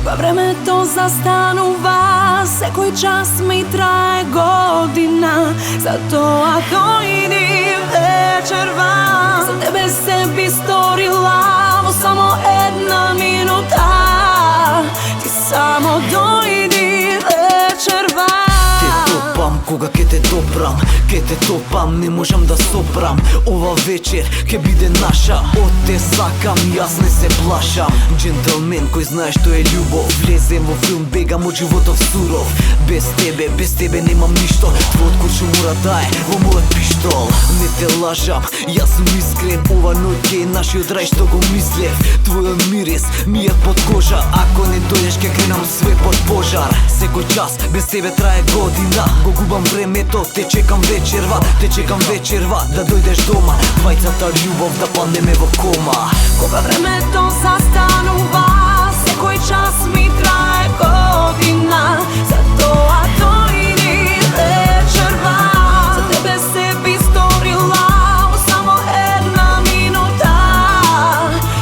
Кога времето застанува, секој час ми трае година. Затоа дојди вечерва, за тебе се би сторила во само една минута. Ти само дојди вечерва. Топам кога ке те допрам, ке те топам, не можам да сопрам. Ова вечер ке биде наша, од те сакам, јас не се плашам. Джентълмен кој знае што е љубов, влезем во филм, бегам од животов суров. Без тебе немам ништо, твојот куршум мора да е во мојот пиштол. Не те лажам, јас сум искрен, ова ноќе е нашиот рај што го мислев. Твојот мирис ми е под кожа, ако не дојдеш ке кренам све под пожар. Секој час без тебе трае година, го губам времето, те чекам вечерва да дојдеш дома. Двајцата љубов да паднеме во кома. Кога времето застанува, секој час ми трае година. Затоа дојди вечерва, за тебе се би сторила во само една минута.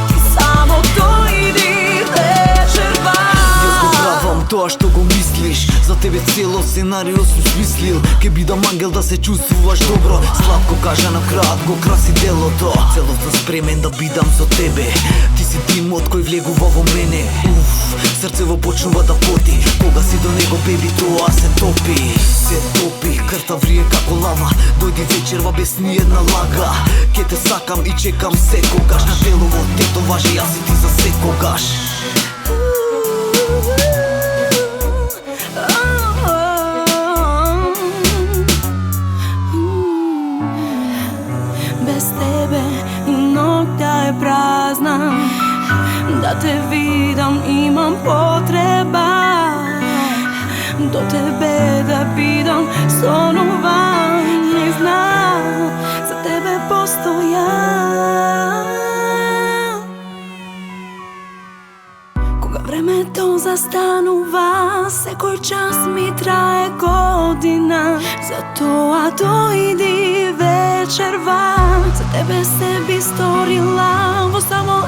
Ти само дојди вечерва. Јас го правам тоа што го мислиш, за тебе цело сценарио сум смислил. Ке бидам ангел да се чувствуваш добро, сладко кажа на крајот го краси делото. Целосно спремен да бидам со тебе, ти си димот кој влегува во мене. Срцево почнува да поти, кога си до него, беби, тоа се топи, крвта врие како лава. Дојди вечерва без ни една лага, ке те сакам и чекам секогаш. На телово тетоваже, јас и ти за секогаш. Без тебе ноќта е празна, да те видам имам потреба. До тебе да бидам сонувам, не знам, за тебе постојам. Кога времето застанува, секој час ми трае година. Затоа дојди вечерва, за тебе се би сторила во само